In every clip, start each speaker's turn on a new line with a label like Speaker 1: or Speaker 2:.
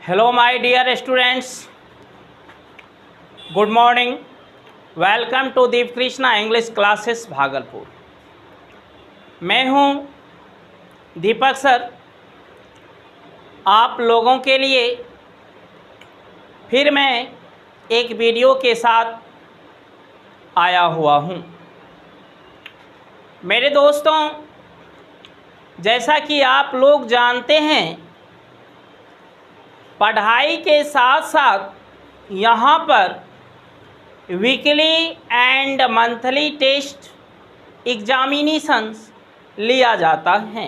Speaker 1: Hello my dear students, good morning. Welcome to Deep Krishna English classes Bhagalpur. मैं हूं दीपक sir, आप लोगों के लिए फिर मैं एक वीडियो के साथ आया हुआ हूं। मेरे दोस्तों, जैसा कि आप लोग जानते हैं, पढ़ाई के साथ साथ यहाँ पर weekly and monthly test examinations लिया जाता है।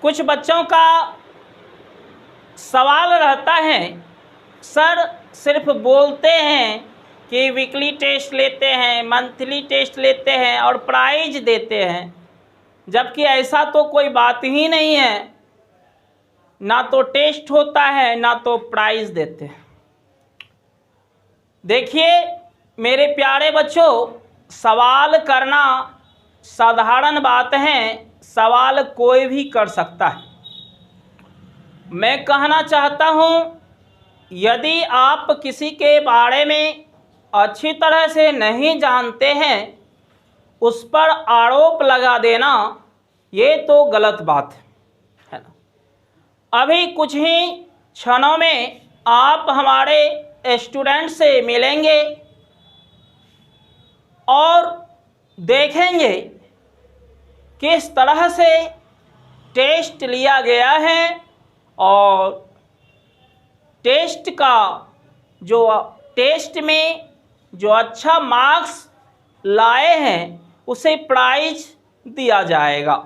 Speaker 1: कुछ बच्चों का सवाल रहता है, सर सिर्फ बोलते हैं कि वीकली टेस्ट लेते हैं, मंथली टेस्ट लेते हैं और प्राइज देते हैं, जबकि ऐसा तो कोई बात ही नहीं है। ना तो टेस्ट होता है, ना तो प्राइज देते हैं। देखिए मेरे प्यारे बच्चों, सवाल करना साधारण बात है, सवाल कोई भी कर सकता है। मैं कहना चाहता हूँ, यदि आप किसी के बारे में अच्छी तरह से नहीं जानते हैं, उस पर आरोप लगा देना ये तो गलत बात है ना। अभी कुछ ही क्षणों में आप हमारे स्टूडेंट से मिलेंगे और देखेंगे किस तरह से टेस्ट लिया गया है और टेस्ट में जो अच्छा मार्क्स लाए हैं उसे प्राइज दिया जाएगा।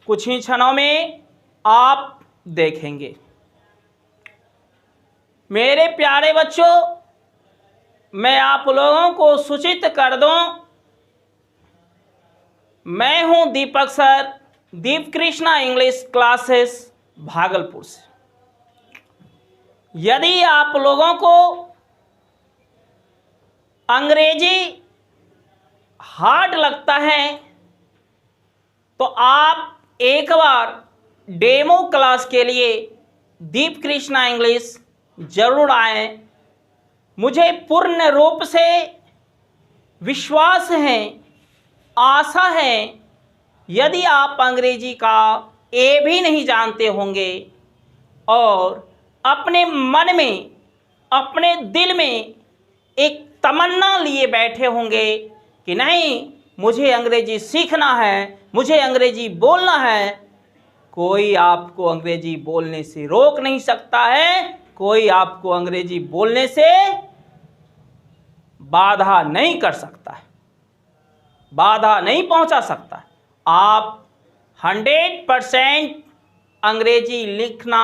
Speaker 1: कुछ ही क्षणों में आप देखेंगे। मेरे प्यारे बच्चों, मैं आप लोगों को सूचित कर दूं, मैं हूं दीपक सर, दीप कृष्णा इंग्लिश क्लासेस भागलपुर से। यदि आप लोगों को अंग्रेजी हार्ड लगता है तो आप एक बार डेमो क्लास के लिए दीप कृष्णा इंग्लिश जरूर आएं। मुझे पूर्ण रूप से विश्वास है, आशा है, यदि आप अंग्रेजी का ए भी नहीं जानते होंगे और अपने मन में, अपने दिल में एक तमन्ना लिए बैठे होंगे कि नहीं, मुझे अंग्रेजी सीखना है, मुझे अंग्रेजी बोलना है, कोई आपको अंग्रेजी बोलने से रोक नहीं सकता है, कोई आपको अंग्रेजी बोलने से बाधा नहीं कर सकता है, बाधा नहीं पहुंचा सकता है। आप 100% अंग्रेजी लिखना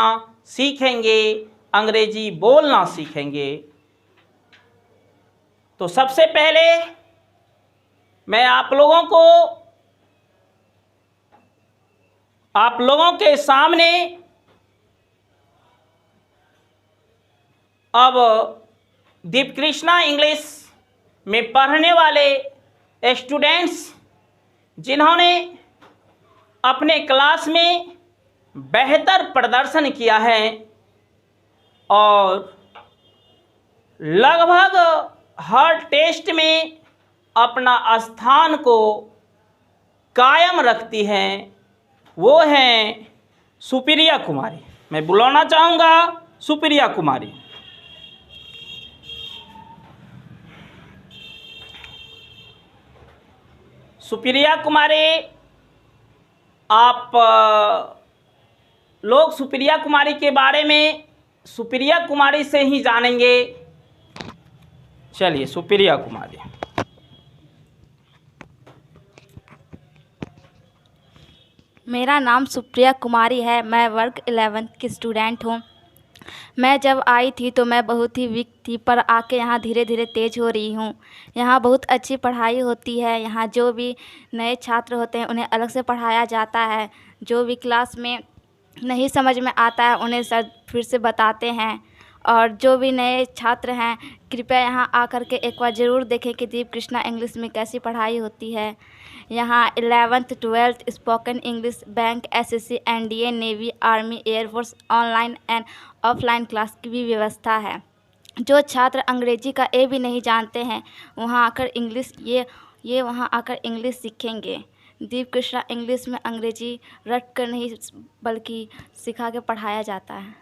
Speaker 1: सीखेंगे, अंग्रेजी बोलना सीखेंगे। तो सबसे पहले मैं आप लोगों के सामने अब दीप कृष्णा इंग्लिश में पढ़ने वाले स्टूडेंट्स जिन्होंने अपने क्लास में बेहतर प्रदर्शन किया है और लगभग हर टेस्ट में अपना स्थान को कायम रखती हैं, वो हैं सुप्रिया कुमारी। मैं बुलाना चाहूँगा सुप्रिया कुमारी। सुप्रिया कुमारी, आप लोग सुप्रिया कुमारी के बारे में सुप्रिया कुमारी से ही जानेंगे। चलिए सुप्रिया कुमारी।
Speaker 2: मेरा नाम सुप्रिया कुमारी है। मैं वर्ग 11th की स्टूडेंट हूँ। मैं जब आई थी तो मैं बहुत ही वीक थी, पर आके यहाँ धीरे धीरे तेज़ हो रही हूँ। यहाँ बहुत अच्छी पढ़ाई होती है। यहाँ जो भी नए छात्र होते हैं उन्हें अलग से पढ़ाया जाता है। जो भी क्लास में नहीं समझ में आता है उन्हें सर फिर से बताते हैं और जो भी नए छात्र हैं कृपया यहाँ आकर के एक बार ज़रूर देखें कि दीप कृष्णा इंग्लिश में कैसी पढ़ाई होती है। यहाँ 11th 12th spoken English, bank, SSC, NDA, navy, army, air force, online and offline class की भी व्यवस्था है। जो छात्र अंग्रेजी का ए भी नहीं जानते हैं वहाँ आकर इंग्लिश ये वहाँ आकर इंग्लिश सीखेंगे। दीप कृष्णा इंग्लिश में अंग्रेजी रट कर नहीं बल्कि सिखा के पढ़ाया जाता है।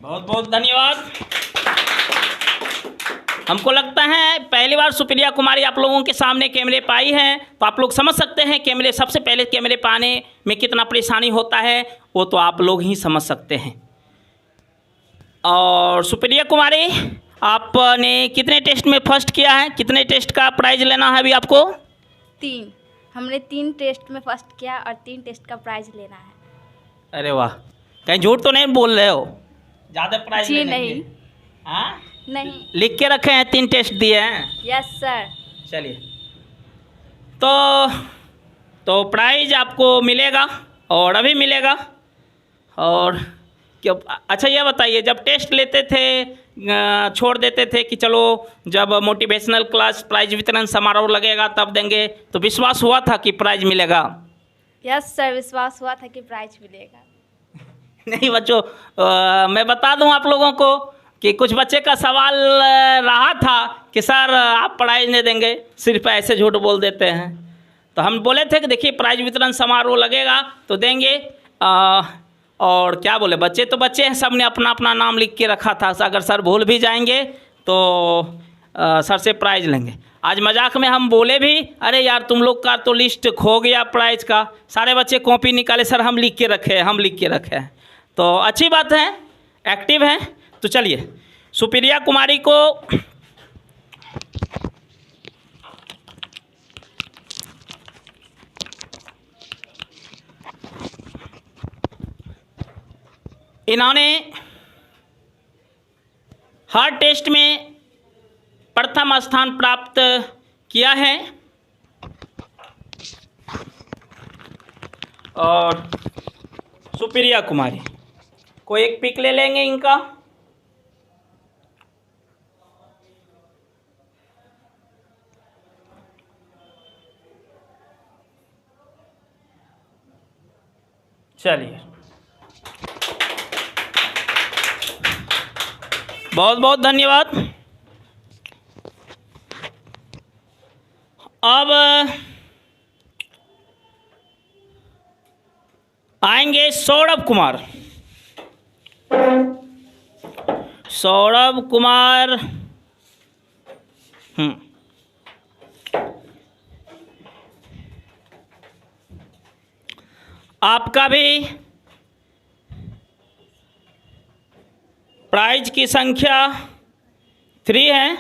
Speaker 1: बहुत बहुत धन्यवाद। हमको लगता है पहली बार सुप्रिया कुमारी आप लोगों के सामने कैमरे पे आई हैं, तो आप लोग समझ सकते हैं कैमरे सबसे पहले कैमरे पे आने में कितना परेशानी होता है, वो तो आप लोग ही समझ सकते हैं। और सुप्रिया कुमारी आपने कितने टेस्ट में फर्स्ट किया है, कितने टेस्ट का प्राइज लेना है अभी आपको?
Speaker 2: 3। हमने 3 टेस्ट में फर्स्ट किया और 3 टेस्ट का प्राइज लेना है।
Speaker 1: अरे वाह, कहीं झूठ तो नहीं बोल रहे हो? ज़्यादा प्राइज
Speaker 2: जी
Speaker 1: लेने
Speaker 2: नहीं।
Speaker 1: के? हाँ,
Speaker 2: नहीं।
Speaker 1: लिख के रखे हैं 3 टेस्ट दिए हैं?
Speaker 2: Yes sir.
Speaker 1: चलिए, तो प्राइज आपको मिलेगा और अभी मिलेगा। और क्यों, अच्छा ये बताइए, जब टेस्ट लेते थे छोड़ देते थे कि चलो जब मोटिवेशनल क्लास प्राइज वितरण समारोह लगेगा तब देंगे, तो विश्वास हुआ था कि प्राइज मिलेगा?
Speaker 2: यस सर, विश्वास हुआ था कि प्राइज मिलेगा।
Speaker 1: नहीं बच्चों, मैं बता दूं आप लोगों को कि कुछ बच्चे का सवाल रहा था कि सर आप प्राइज नहीं देंगे, सिर्फ ऐसे झूठ बोल देते हैं। तो हम बोले थे कि देखिए प्राइज वितरण समारोह लगेगा तो देंगे। और क्या बोले, बच्चे तो बच्चे हैं, सब ने अपना अपना नाम लिख के रखा था। अगर सर भूल भी जाएंगे तो सर से प्राइज लेंगे। आज मजाक में हम बोले भी, अरे यार तुम लोग का तो लिस्ट खो गया प्राइज का। सारे बच्चे कॉपी निकाले, सर हम लिख के रखे हैं। तो अच्छी बात है, एक्टिव हैं। तो चलिए, सुप्रिया कुमारी को इन्होंने हर टेस्ट में प्रथम स्थान प्राप्त किया है। और सुप्रिया कुमारी को एक पिक ले लेंगे इनका। चलिए, बहुत बहुत धन्यवाद। अब आएंगे सौरभ कुमार। आपका भी प्राइज की संख्या 3 है।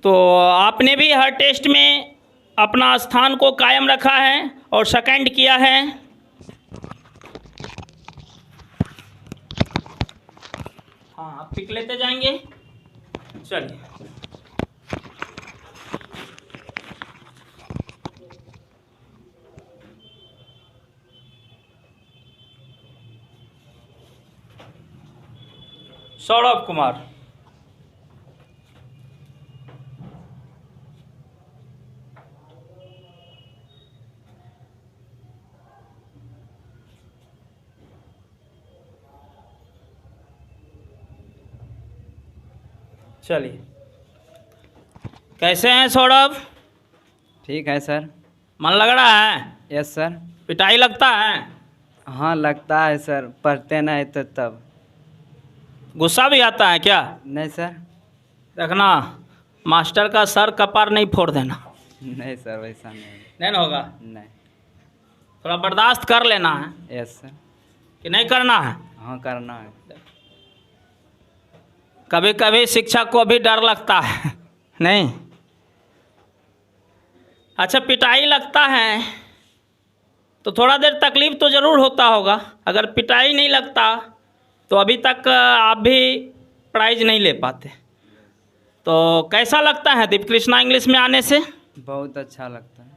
Speaker 1: तो आपने भी हर टेस्ट में अपना स्थान को कायम रखा है और सेकंड किया है। हाँ, आप पिक लेते जाएंगे। चलिए, सौरभ कुमार। चलिए, कैसे हैं सौरभ?
Speaker 3: ठीक है सर।
Speaker 1: मन लग रहा है?
Speaker 3: Yes sir.
Speaker 1: पिटाई लगता है?
Speaker 3: हाँ लगता है सर, पढ़ते नहीं तो तब।
Speaker 1: गुस्सा भी आता है क्या?
Speaker 3: नहीं सर।
Speaker 1: देखना मास्टर का सर कपार नहीं फोड़ देना।
Speaker 3: नहीं सर, वैसा नहीं।
Speaker 1: नहीं ना होगा?
Speaker 3: नहीं।
Speaker 1: थोड़ा बर्दाश्त कर लेना है
Speaker 3: यस सर।
Speaker 1: कि नहीं करना है?
Speaker 3: हाँ करना है।
Speaker 1: कभी कभी शिक्षक को भी डर लगता है नहीं? अच्छा, पिटाई लगता है तो थोड़ा देर तकलीफ़ तो ज़रूर होता होगा। अगर पिटाई नहीं लगता तो अभी तक आप भी प्राइज़ नहीं ले पाते। तो कैसा लगता है दीप कृष्णा इंग्लिश में आने से?
Speaker 3: बहुत अच्छा लगता है।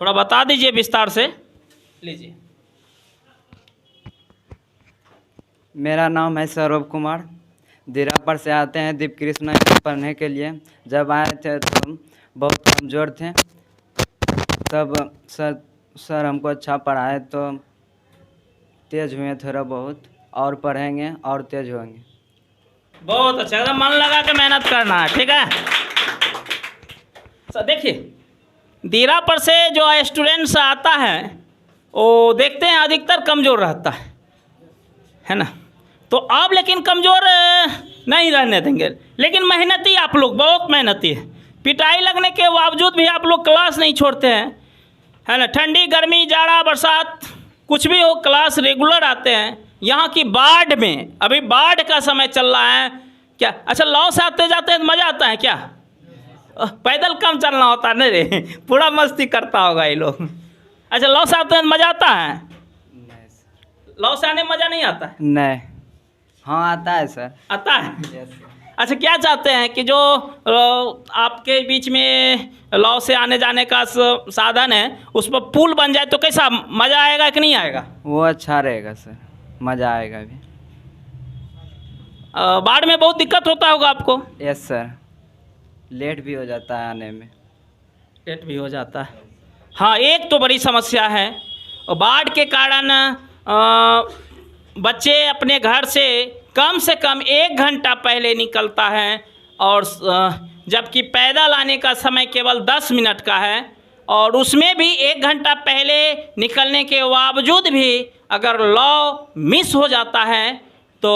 Speaker 1: थोड़ा बता दीजिए विस्तार से। लीजिए।
Speaker 3: मेरा नाम है सौरभ कुमार। दीरापर से आते हैं दीप कृष्णा पढ़ने के लिए। जब आए थे तो बहुत कमज़ोर थे, तब सर हमको अच्छा पढ़ाए तो तेज़ हुए थोड़ा बहुत, और पढ़ेंगे और तेज़ होंगे।
Speaker 1: बहुत अच्छा, एकदम मन लगा के मेहनत करना है, ठीक है। देखिए, दीरापर से जो स्टूडेंट्स आता है वो देखते हैं अधिकतर कमज़ोर रहता है ना। तो आप लेकिन कमज़ोर नहीं रहने देंगे, लेकिन मेहनती आप लोग, बहुत मेहनती है। पिटाई लगने के बावजूद भी आप लोग क्लास नहीं छोड़ते हैं, है ना। ठंडी गर्मी जाड़ा बरसात कुछ भी हो, क्लास रेगुलर आते हैं। यहाँ की बाढ़ में, अभी बाढ़ का समय चल रहा है क्या? अच्छा, लॉ से आते जाते हैं मज़ा आता है क्या? पैदल कम चलना होता है, नहीं रे, पूरा मस्ती करता होगा ये लोग। अच्छा, लॉ से आते हैं मज़ा आता है? लॉ से आने में मज़ा नहीं आता है?
Speaker 3: नहीं, हाँ आता है सर।
Speaker 1: आता है। अच्छा, क्या चाहते हैं कि जो आपके बीच में लॉ से आने जाने का साधन है उस पर पुल बन जाए तो कैसा मज़ा आएगा कि नहीं आएगा?
Speaker 3: वो अच्छा रहेगा सर, मज़ा आएगा भी।
Speaker 1: बाढ़ में बहुत दिक्कत होता होगा आपको?
Speaker 3: यस सर, लेट भी हो जाता है आने में।
Speaker 1: लेट भी हो जाता है, हाँ। एक तो बड़ी समस्या है, बाढ़ के कारण बच्चे अपने घर से कम 1 घंटा पहले निकलता है, और जबकि पैदल आने का समय केवल 10 मिनट का है, और उसमें भी 1 घंटा पहले निकलने के बावजूद भी अगर लॉ मिस हो जाता है तो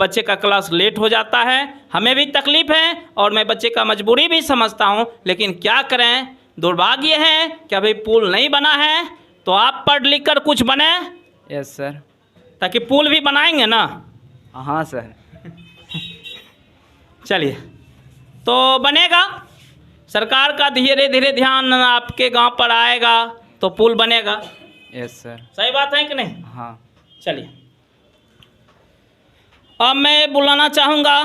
Speaker 1: बच्चे का क्लास लेट हो जाता है। हमें भी तकलीफ़ है और मैं बच्चे का मजबूरी भी समझता हूँ, लेकिन क्या करें, दुर्भाग्य है कि अभी पुल नहीं बना है। तो आप पढ़ लिख कर कुछ बने।
Speaker 3: Yes sir.
Speaker 1: ताकि पुल भी बनाएंगे ना?
Speaker 3: हाँ सर।
Speaker 1: चलिए, तो बनेगा। सरकार का धीरे धीरे ध्यान आपके गांव पर आएगा तो पुल बनेगा।
Speaker 3: Yes sir.
Speaker 1: सही बात है कि नहीं?
Speaker 3: हाँ।
Speaker 1: चलिए, अब मैं बुलाना चाहूँगा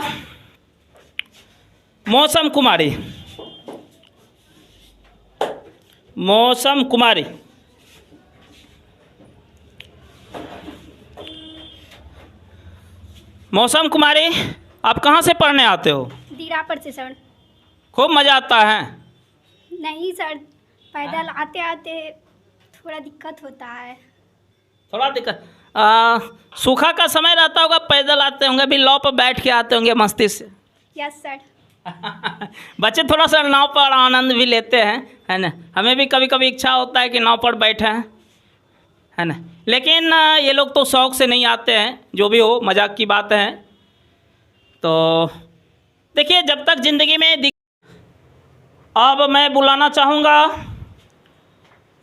Speaker 1: मौसम कुमारी। मौसम कुमारी, मौसम कुमारी, आप कहाँ से पढ़ने आते हो?
Speaker 4: दीरापर से सर।
Speaker 1: खूब मज़ा आता है?
Speaker 4: नहीं सर, पैदल आते आते थोड़ा दिक्कत होता है।
Speaker 1: थोड़ा दिक्कत, सूखा का समय रहता होगा, पैदल आते होंगे, अभी नाव पर बैठ के आते होंगे मस्ती से।
Speaker 4: Yes sir.
Speaker 1: बच्चे थोड़ा सा नाव पर आनंद भी लेते हैं, है ना। हमें भी कभी कभी इच्छा होता है कि नाव पर बैठें, है ना, लेकिन ये लोग तो शौक़ से नहीं आते हैं। जो भी हो, मजाक की बात है। तो देखिए, जब तक ज़िंदगी में अब मैं बुलाना चाहूँगा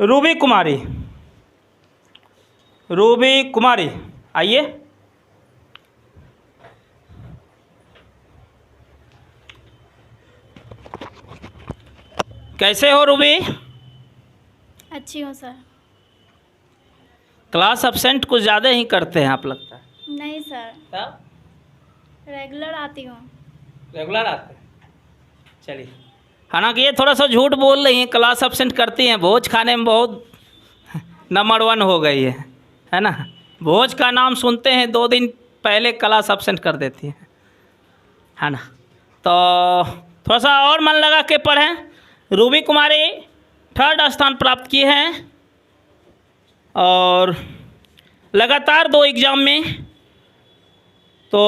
Speaker 1: रूबी कुमारी। रूबी कुमारी, आइए। कैसे हो रूबी?
Speaker 4: अच्छी हूँ सर।
Speaker 1: क्लास एब्सेंट कुछ ज़्यादा ही करते हैं आप, लगता है।
Speaker 4: नहीं सर,
Speaker 1: तब
Speaker 4: रेगुलर आती हूँ।
Speaker 1: रेगुलर आते हैं? चलिए, हालांकि ये थोड़ा सा झूठ बोल रही हैं, क्लास एब्सेंट करती हैं। भोज खाने में बहुत नंबर 1 हो गई है ना। भोज का नाम सुनते हैं 2 दिन पहले क्लास एब्सेंट कर देती है ना। तो थोड़ा सा और मन लगा के पढ़ें। रूबी कुमारी 3rd स्थान प्राप्त किए हैं, और लगातार 2 एग्ज़ाम में। तो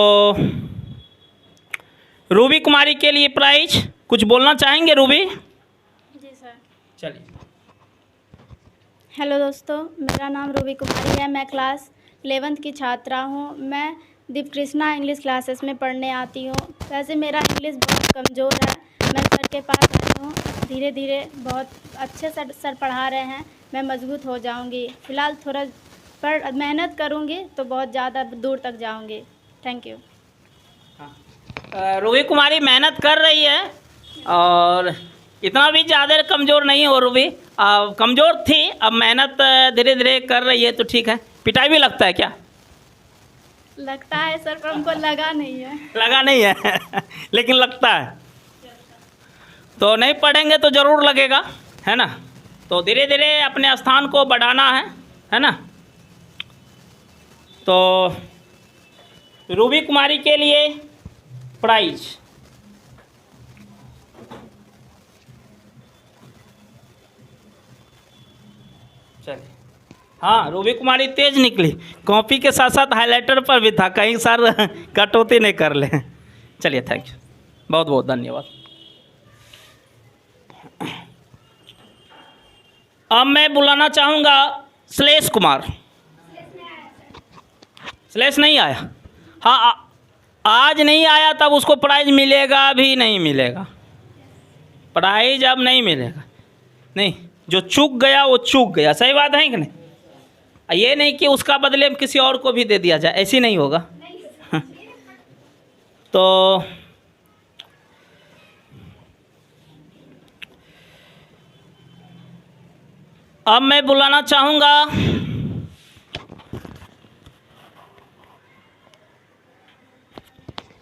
Speaker 1: रूबी कुमारी के लिए प्राइज कुछ बोलना चाहेंगे रूबी?
Speaker 4: जी सर।
Speaker 1: चलिए।
Speaker 4: हेलो दोस्तों, मेरा नाम रूबी कुमारी है। मैं क्लास 11th की छात्रा हूँ। मैं दीप कृष्णा इंग्लिश क्लासेस में पढ़ने आती हूँ। वैसे मेरा इंग्लिश बहुत कमज़ोर है। मैं सर के पास आई हूँ, धीरे धीरे बहुत अच्छे सर पढ़ा रहे हैं। मैं मजबूत हो जाऊँगी। फ़िलहाल थोड़ा मेहनत करूँगी तो बहुत ज़्यादा दूर तक जाऊँगी। Thank you.
Speaker 1: रूबी कुमारी मेहनत कर रही है, और इतना भी ज़्यादा कमज़ोर नहीं हो रूबी। कमज़ोर थी, अब मेहनत धीरे धीरे कर रही है, तो ठीक है। पिटाई भी लगता है क्या?
Speaker 4: लगता है सर, पर हमको लगा नहीं है।
Speaker 1: लगा नहीं है लेकिन लगता है। तो नहीं पढ़ेंगे तो ज़रूर लगेगा, है ना। तो धीरे धीरे अपने स्थान को बढ़ाना है ना। तो रूबी कुमारी के लिए प्राइज। चलिए, हाँ रूबी कुमारी तेज निकली, कॉपी के साथ साथ हाइलाइटर पर भी था, कहीं सर कटौती नहीं कर ले। चलिए थैंक यू, बहुत बहुत धन्यवाद। अब मैं बुलाना चाहूँगा श्लेष कुमार। श्लेष नहीं आया? हाँ आज नहीं आया तब उसको प्राइज मिलेगा भी नहीं मिलेगा? प्राइज अब नहीं मिलेगा, नहीं, जो चूक गया वो चूक गया, सही बात है कि नहीं? ये नहीं कि उसका बदले में किसी और को भी दे दिया जाए, ऐसी नहीं होगा। तो अब मैं बुलाना चाहूँगा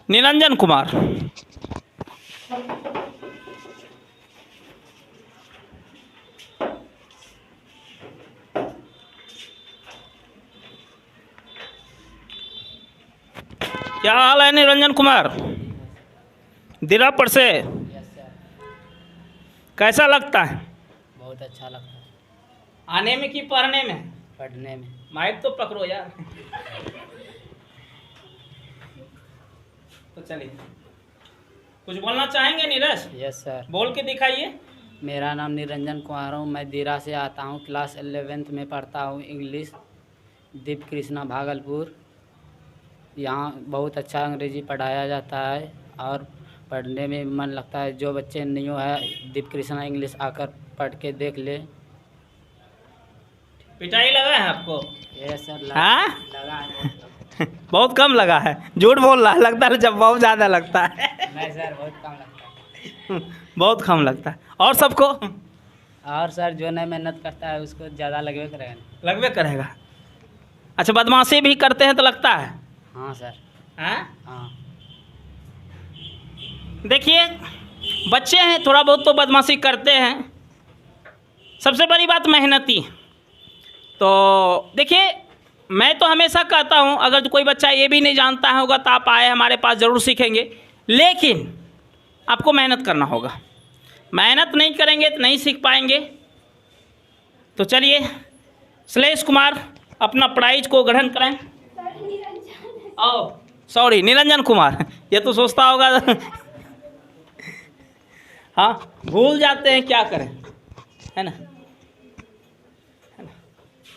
Speaker 1: निरंजन कुमार। क्या हाल है निरंजन कुमार? दिरापुर से? कैसा लगता है?
Speaker 5: बहुत अच्छा लगता है।
Speaker 1: आने में कि पढ़ने में?
Speaker 5: पढ़ने में।
Speaker 1: माइक तो पकड़ो यार। तो चलिए, कुछ बोलना चाहेंगे नीरज?
Speaker 5: Yes sir.
Speaker 1: बोल के दिखाइए।
Speaker 5: मेरा नाम निरंजन कुमार हूँ, मैं दीरा से आता हूँ, क्लास 11th में पढ़ता हूँ, इंग्लिश, दीप कृष्णा भागलपुर। यहाँ बहुत अच्छा अंग्रेजी पढ़ाया जाता है और पढ़ने में मन लगता है। जो बच्चे नहीं है दीप कृष्णा इंग्लिश आकर पढ़ के देख ले।
Speaker 1: पिटाई लगा है आपको?
Speaker 5: Yes sir.
Speaker 1: हाँ?
Speaker 5: लगा है।
Speaker 1: बहुत कम लगा है, झूठ बोल रहा है, लगता है जब बहुत ज़्यादा लगता है।
Speaker 5: नहीं सर, बहुत कम लगता है।
Speaker 1: बहुत कम लगता है। और सबको?
Speaker 5: और सर जो नहीं मेहनत करता है उसको ज़्यादा लगवे करेगा।
Speaker 1: लगवे करेगा। अच्छा, बदमाशी भी करते हैं तो लगता है?
Speaker 5: हाँ सर।
Speaker 1: हाँ?
Speaker 5: हाँ।
Speaker 1: देखिए, बच्चे हैं, थोड़ा बहुत तो बदमाशी करते हैं। सबसे बड़ी बात मेहनती। तो देखिए, मैं तो हमेशा कहता हूँ, अगर कोई बच्चा ये भी नहीं जानता होगा तो आप आए हमारे पास ज़रूर सीखेंगे, लेकिन आपको मेहनत करना होगा। मेहनत नहीं करेंगे तो नहीं सीख पाएंगे। तो चलिए, श्लेष कुमार अपना प्राइज को ग्रहण करें। ओ सॉरी, निरंजन कुमार, ये तो सोचता होगा हाँ, भूल जाते हैं, क्या करें, है ना?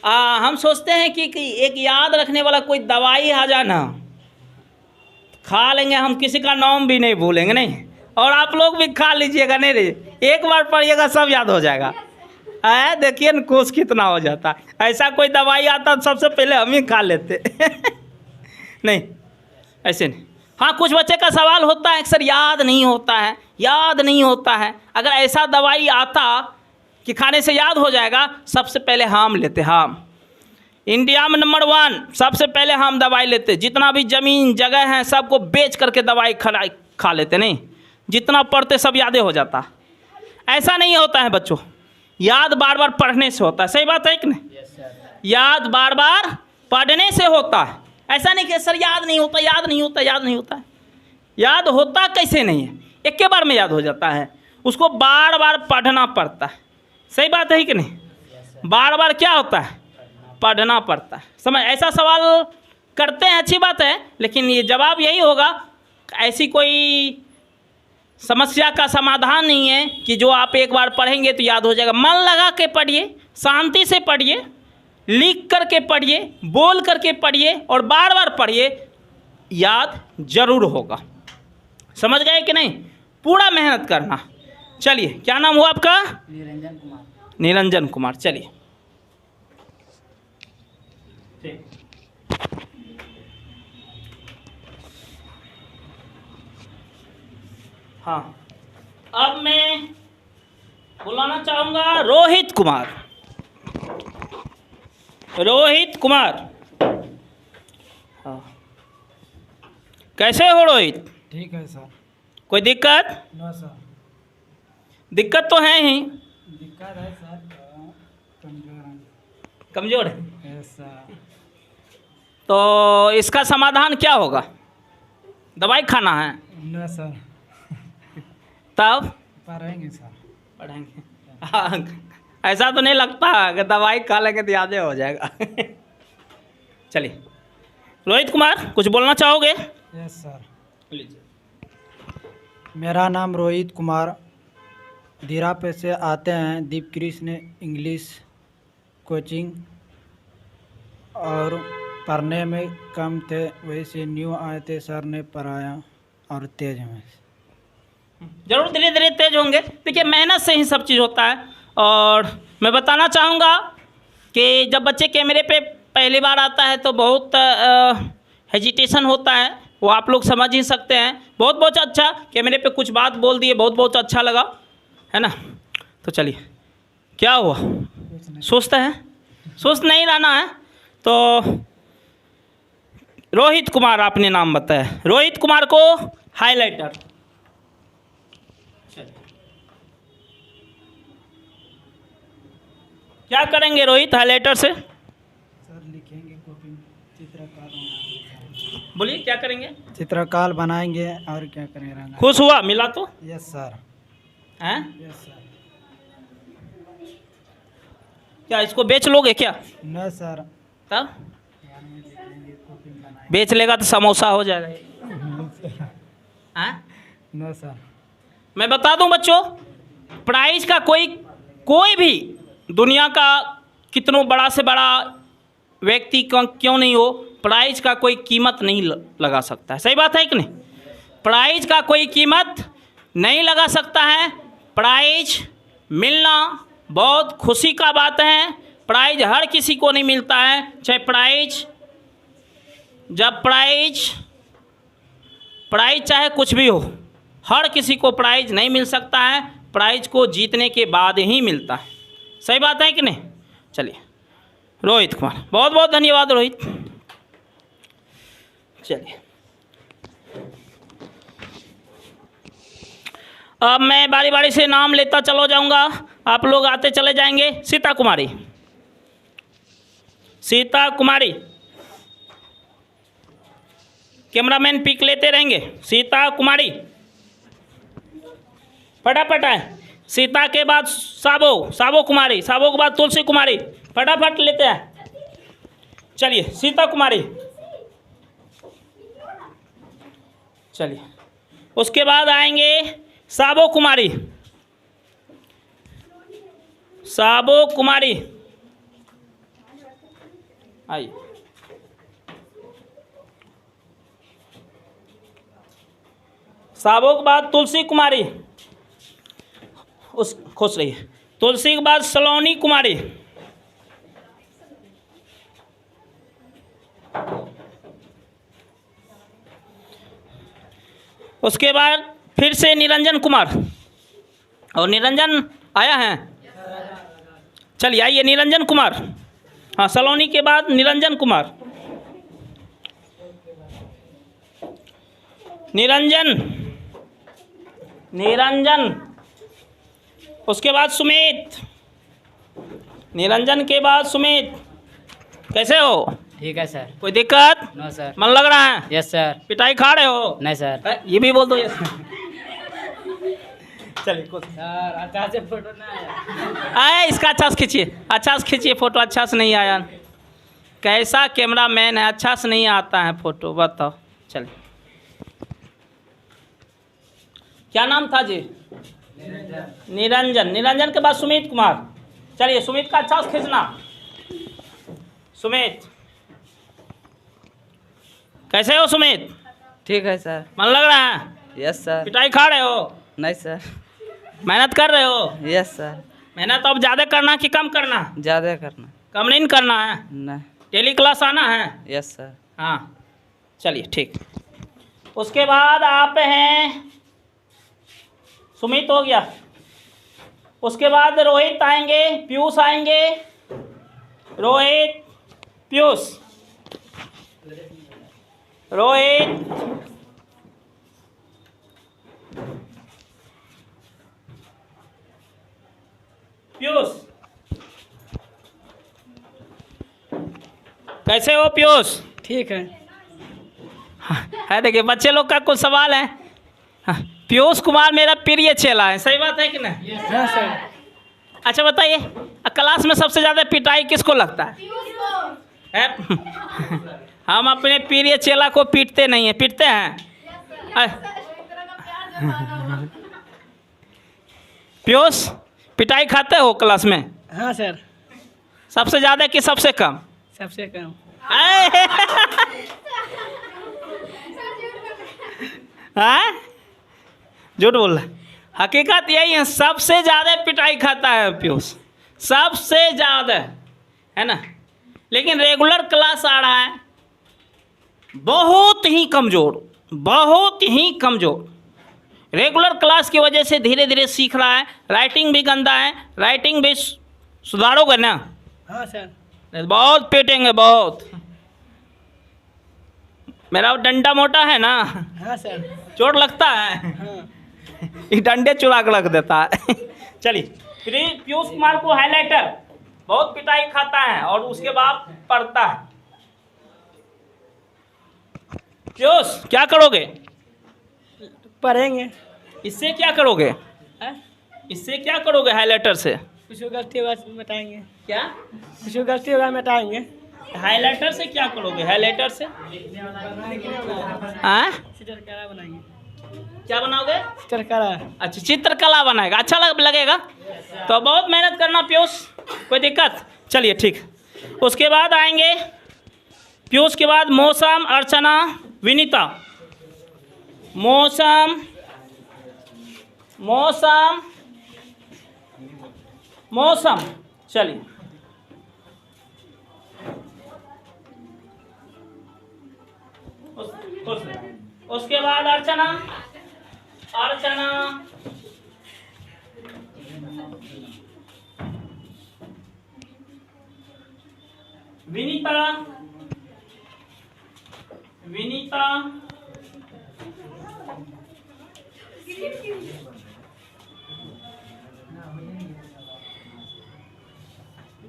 Speaker 1: हम सोचते हैं कि एक याद रखने वाला कोई दवाई आ जाना, खा लेंगे, हम किसी का नाम भी नहीं भूलेंगे, नहीं, और आप लोग भी खा लीजिएगा, नहीं रे, एक बार पढ़िएगा सब याद हो जाएगा। देखिए न कोर्स कितना हो जाता है। ऐसा कोई दवाई आता तो सबसे पहले हम ही खा लेते नहीं, ऐसे नहीं। हाँ, कुछ बच्चे का सवाल होता है अक्सर, याद नहीं होता है, याद नहीं होता है। अगर ऐसा दवाई आता कि खाने से याद हो जाएगा, सबसे पहले हम लेते। हम इंडिया में नंबर 1 सबसे पहले हम दवाई लेते। जितना भी ज़मीन जगह है सबको बेच करके दवाई खा लेते। नहीं, जितना पढ़ते सब यादें हो जाता। ऐसा नहीं होता है बच्चों, याद बार बार पढ़ने से होता है। सही बात है कि नहीं? याद बार बार पढ़ने से होता है। ऐसा नहीं कि सर याद नहीं होता, याद नहीं होता, याद नहीं होता। याद होता कैसे नहीं है, एक के बार में याद हो जाता है, उसको बार बार पढ़ना पड़ता है। सही बात है कि नहीं? बार बार क्या होता है, पढ़ना पड़ता है। समझ, ऐसा सवाल करते हैं, अच्छी बात है, लेकिन ये जवाब यही होगा, ऐसी कोई समस्या का समाधान नहीं है कि जो आप एक बार पढ़ेंगे तो याद हो जाएगा। मन लगा के पढ़िए, शांति से पढ़िए, लिख करके पढ़िए, बोल करके पढ़िए और बार बार पढ़िए, याद जरूर होगा। समझ गए कि नहीं? पूरा मेहनत करना। चलिए, क्या नाम हुआ आपका?
Speaker 5: निरंजन कुमार।
Speaker 1: निरंजन कुमार। चलिए, हाँ, अब मैं बुलाना चाहूँगा रोहित कुमार। रोहित कुमार, हाँ, कैसे हो रोहित?
Speaker 6: ठीक है सर।
Speaker 1: कोई दिक्कत?
Speaker 6: ना सर।
Speaker 1: दिक्कत तो है ही।
Speaker 6: दिक्कत है सर, कमजोर हैं।
Speaker 1: कमजोर है?
Speaker 6: Yes sir.
Speaker 1: तो इसका समाधान क्या होगा? दवाई खाना है?
Speaker 6: न सर,
Speaker 1: तब
Speaker 6: पढ़ेंगे सर।
Speaker 1: पढ़ेंगे। हाँ, ऐसा तो नहीं लगता कि दवाई खा लेंगे तो याद हो जाएगा। चलिए रोहित कुमार कुछ बोलना चाहोगे?
Speaker 6: Yes sir.
Speaker 1: लीजिए।
Speaker 6: मेरा नाम रोहित कुमार, धीरा पे से आते हैं दीप कृष्ण इंग्लिश कोचिंग, और पढ़ने में कम थे, वैसे न्यू आए थे, सर ने पढ़ाया और तेज हैं।
Speaker 1: जरूर धीरे धीरे तेज होंगे। देखिए मेहनत से ही सब चीज़ होता है। और मैं बताना चाहूँगा कि जब बच्चे कैमरे पे पहली बार आता है तो बहुत हेजिटेशन होता है, वो आप लोग समझ ही सकते हैं। बहुत बहुत अच्छा, कैमरे पे कुछ बात बोल दिए, बहुत बहुत अच्छा लगा, है ना। तो चलिए, क्या हुआ? सुस्त है? सुस्त नहीं रहना है। तो रोहित कुमार आपने नाम बताया, रोहित कुमार को हाईलाइटर। क्या करेंगे रोहित हाईलाइटर से?
Speaker 6: सर लिखेंगे कॉपी में, चित्रकार बनाएंगे।
Speaker 1: बोलिए क्या करेंगे?
Speaker 6: चित्रकार बनाएंगे और क्या करेंगे।
Speaker 1: खुश हुआ मिला तो?
Speaker 6: Yes sir.
Speaker 1: हैं?
Speaker 6: Yes sir.
Speaker 1: क्या इसको बेच लोगे क्या?
Speaker 6: न सर।
Speaker 1: तब बेच लेगा तो समोसा हो जाएगा। हैं?
Speaker 6: न सर।
Speaker 1: मैं बता दूं बच्चों, प्राइज का कोई भी दुनिया का कितनों बड़ा से बड़ा व्यक्ति क्यों नहीं हो, प्राइज का कोई कीमत नहीं लगा सकता है। सही बात है कि नहीं? प्राइज का कोई कीमत नहीं लगा सकता है। प्राइज मिलना बहुत खुशी का बात है। प्राइज हर किसी को नहीं मिलता है। चाहे प्राइज चाहे कुछ भी हो, हर किसी को प्राइज नहीं मिल सकता है। प्राइज को जीतने के बाद ही मिलता है। सही बात है कि नहीं? चलिए रोहित कुमार, बहुत बहुत धन्यवाद रोहित। चलिए अब मैं बारी बारी से नाम लेता चलो जाऊंगा, आप लोग आते चले जाएंगे। सीता कुमारी, सीता कुमारी, कैमरामैन पिक लेते रहेंगे। सीता कुमारी फटाफट आए। सीता के बाद साबो कुमारी, साबो के बाद तुलसी कुमारी, फटाफट लेते हैं। चलिए सीता कुमारी, चलिए उसके बाद आएंगे साबो कुमारी, साबो कुमारी आइए। साबो के बाद तुलसी कुमारी, उस खुश रहिए। तुलसी के बाद सलोनी कुमारी, उसके बाद फिर से निरंजन कुमार, और निरंजन आया है। चलिए आइए निरंजन कुमार। हाँ, सलोनी के बाद निरंजन कुमार, निरंजन, उसके बाद सुमित, निरंजन के बाद सुमित। कैसे हो?
Speaker 5: ठीक है सर।
Speaker 1: कोई दिक्कत?
Speaker 5: No sir.
Speaker 1: मन लग रहा है?
Speaker 5: Yes sir.
Speaker 1: पिटाई खा रहे हो?
Speaker 5: नहीं सर।
Speaker 1: ये भी बोल दो यस। चलिए कुछ
Speaker 5: सर अच्छा से फोटो ना आया।
Speaker 1: आए, इसका अच्छा से खींचिए, अच्छा से खींचिए फोटो। अच्छा से नहीं आया, कैसा कैमरा मैन है, अच्छा से नहीं आता है फोटो, बताओ। चलिए क्या नाम था जी? निरंजन। निरंजन के बाद सुमित कुमार। चलिए सुमित का अच्छा से खींचना। सुमित, कैसे हो सुमित?
Speaker 3: ठीक है सर।
Speaker 1: मन लग रहा है?
Speaker 3: Yes sir.
Speaker 1: पिटाई खा रहे हो?
Speaker 3: नहीं सर।
Speaker 1: मेहनत कर रहे हो?
Speaker 3: Yes sir.
Speaker 1: मेहनत अब ज़्यादा करना कि कम करना?
Speaker 3: ज़्यादा करना।
Speaker 1: कम नहीं करना है।
Speaker 3: नहीं।
Speaker 1: डेली क्लास आना है?
Speaker 3: Yes sir.
Speaker 1: हाँ चलिए ठीक। उसके बाद आप हैं, सुमित हो गया। उसके बाद रोहित आएंगे, पीयूष आएंगे। रोहित, पीयूष, रोहित, पीयूष। कैसे हो पीयूष?
Speaker 6: ठीक है।
Speaker 1: है देखिए बच्चे लोग का कुछ सवाल है। हाँ, पीयूष कुमार मेरा प्रिय चेला है, सही बात है कि नहीं?
Speaker 6: हाँ सर।
Speaker 1: अच्छा बताइए, क्लास में सबसे ज़्यादा पिटाई किसको लगता है? हम अपने प्रिय चेला को पीटते नहीं हैं, पीटते हैं? पीयूष पिटाई खाते हो क्लास में?
Speaker 6: हाँ सर।
Speaker 1: सबसे ज़्यादा कि सबसे कम?
Speaker 6: सबसे कम।
Speaker 1: हाँ, झूठ बोल रहा है। हकीकत यही है, सबसे ज़्यादा पिटाई खाता है पीयूष, सबसे ज़्यादा, है ना। लेकिन रेगुलर क्लास आ रहा है, बहुत ही कमज़ोर, बहुत ही कमज़ोर। रेगुलर क्लास की वजह से धीरे धीरे सीख रहा है। राइटिंग भी गंदा है, राइटिंग भी सुधारोगे ना?
Speaker 6: हाँ सर।
Speaker 1: बहुत पीटेंगे, बहुत। मेरा डंडा मोटा है ना,
Speaker 6: हाँ सर।
Speaker 1: चोट लगता है।
Speaker 6: हाँ।
Speaker 1: ये डंडे चुरा के रख देता है। चलिए, पीयूष कुमार को हाईलाइटर बहुत पिटाई खाता है और उसके बाद पढ़ता है। पीयूष क्या करोगे?
Speaker 6: पढ़ेंगे।
Speaker 1: इससे क्या करोगे?
Speaker 6: हाँ?
Speaker 1: इससे क्या करोगे हाईलाइटर से?
Speaker 6: कुछ गलती होगा मिटाएंगे।
Speaker 1: क्या
Speaker 6: कुछ गलती होगा मिटाएंगे।
Speaker 1: हाईलाइटर से क्या करोगे? हाईलाइटर से हाँ
Speaker 6: चित्रकला बनाएंगे।
Speaker 1: क्या बनाओगे?
Speaker 6: चित्रकला।
Speaker 1: अच्छा, चित्रकला बनाएगा, अच्छा लगेगा। तो बहुत मेहनत करना पीयूष, कोई दिक्कत? चलिए ठीक। उसके बाद आएंगे पीयूष के बाद मौसम, अर्चना, विनीता। मौसम, मौसम, मौसम। चलिए, उसके बाद अर्चना, अर्चना, विनीता, विनीता,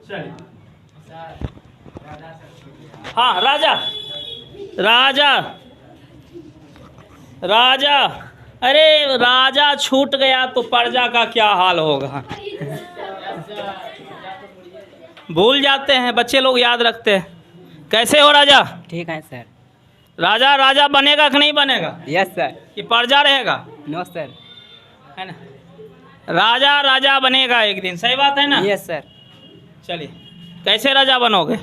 Speaker 1: चलिए। हाँ, राजा, राजा, राजा। अरे राजा छूट गया तो प्रजा का क्या हाल होगा? भूल जाते हैं बच्चे लोग, याद रखते हैं। कैसे हो राजा?
Speaker 7: ठीक है सर।
Speaker 1: राजा राजा बनेगा कि नहीं बनेगा?
Speaker 7: Yes sir.
Speaker 1: कि प्रजा रहेगा?
Speaker 7: No sir.
Speaker 1: है ना, राजा राजा बनेगा एक दिन, सही बात है ना?
Speaker 7: Yes sir.
Speaker 1: चलिए, कैसे राजा बनोगे?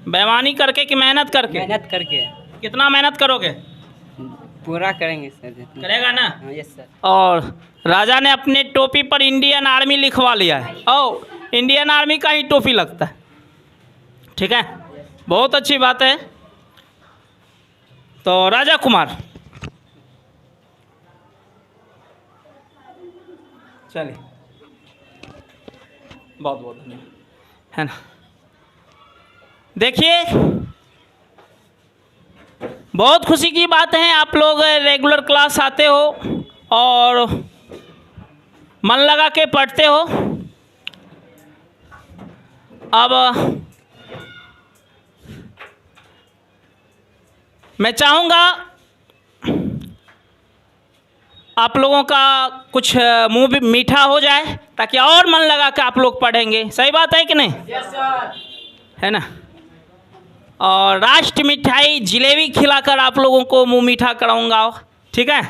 Speaker 1: बेईमानी करके कि मेहनत करके?
Speaker 7: मेहनत करके।
Speaker 1: कितना मेहनत करोगे?
Speaker 7: पूरा करेंगे सर।
Speaker 1: करेगा ना?
Speaker 7: हाँ, यस सर।
Speaker 1: और राजा ने अपने टोपी पर इंडियन आर्मी लिखवा लिया है, और इंडियन आर्मी का ही टोपी लगता है। ठीक है, बहुत अच्छी बात है। तो राजा कुमार, चलिए, बहुत बहुत धन्यवाद, है ना। देखिए, बहुत खुशी की बात है, आप लोग रेगुलर क्लास आते हो और मन लगा के पढ़ते हो। अब मैं चाहूँगा आप लोगों का कुछ मुंह भी मीठा हो जाए, ताकि और मन लगा के आप लोग पढ़ेंगे। सही बात है कि नहीं?
Speaker 6: Yes sir.
Speaker 1: है ना। और राष्ट्र मिठाई जिलेबी खिलाकर आप लोगों को मुंह मीठा कराऊंगा, ठीक है?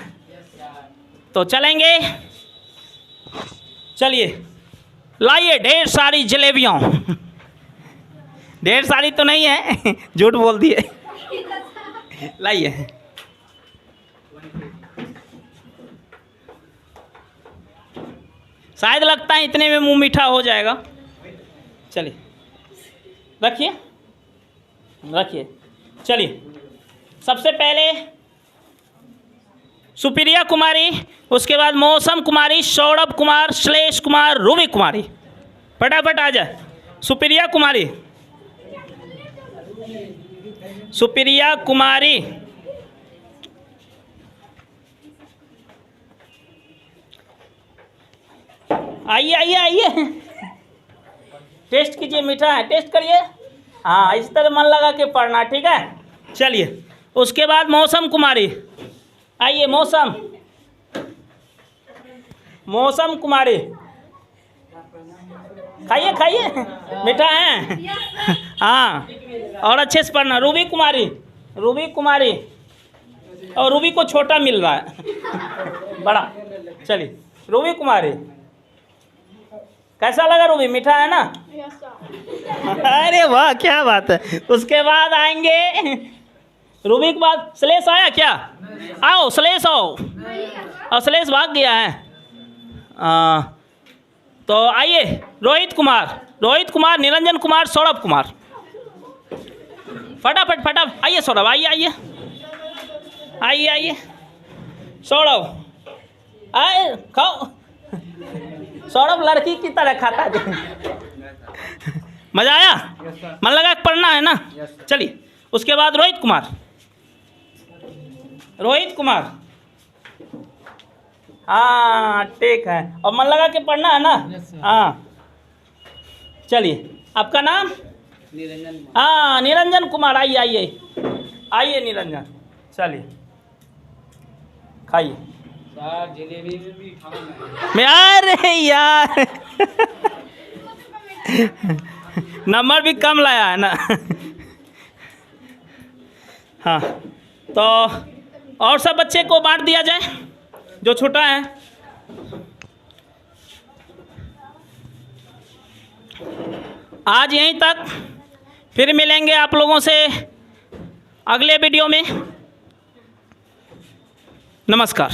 Speaker 1: तो चलेंगे, चलिए, लाइए ढेर सारी जलेबियाँ। ढेर सारी तो नहीं है, झूठ बोल दिए। लाइए। शायद लगता है इतने में मुंह मीठा हो जाएगा। चलिए, रखिए, रखिए। चलिए, सबसे पहले सुप्रिया कुमारी, उसके बाद मौसम कुमारी, सौरभ कुमार, श्लेष कुमार, रूबी कुमारी। फटाफट आ जाए। सुप्रिया कुमारी, सुप्रिया कुमारी, आइए आइए आइए, टेस्ट कीजिए, मीठा है, टेस्ट करिए। हाँ, इस तरह मन लगा के पढ़ना, ठीक है? चलिए, उसके बाद मौसम कुमारी, आइए मौसम, मौसम कुमारी, खाइए खाइए, मीठा है हाँ, और अच्छे से पढ़ना। रूबी कुमारी, रूबी कुमारी, और रूबी को छोटा मिल रहा है बड़ा, चलिए रूबी कुमारी, कैसा लगा रूबी, मीठा है ना? अरे वाह क्या बात है। उसके बाद आएंगे रूबी के बाद श्लेष आया क्या? आओ श्लेष आओ, और श्लेष भाग गया है। तो आइए रोहित कुमार, रोहित कुमार, निरंजन कुमार, सौरभ कुमार, फटाफट फटाफट आइए सौरभ, आइए आइए आइए आइए सौरभ, आए खाओ। सौरभ लड़की की तरह खाता है। मजा आया? मन लगा पढ़ना है ना? चलिए उसके बाद रोहित कुमार, रोहित कुमार, हाँ ठीक है, और मन लगा के पढ़ना है ना? हाँ चलिए आपका नाम?
Speaker 5: निरंजन।
Speaker 1: हाँ निरंजन कुमार, आइए आइए आइए निरंजन, चलिए खाइए।
Speaker 5: सर जलेबी में भी खाऊंगा
Speaker 1: मैं, अरे यार नंबर भी कम लाया है ना हाँ तो और सब बच्चे को बांट दिया जाए जो छोटा है। आज यहीं तक, फिर मिलेंगे आप लोगों से अगले वीडियो में। नमस्कार।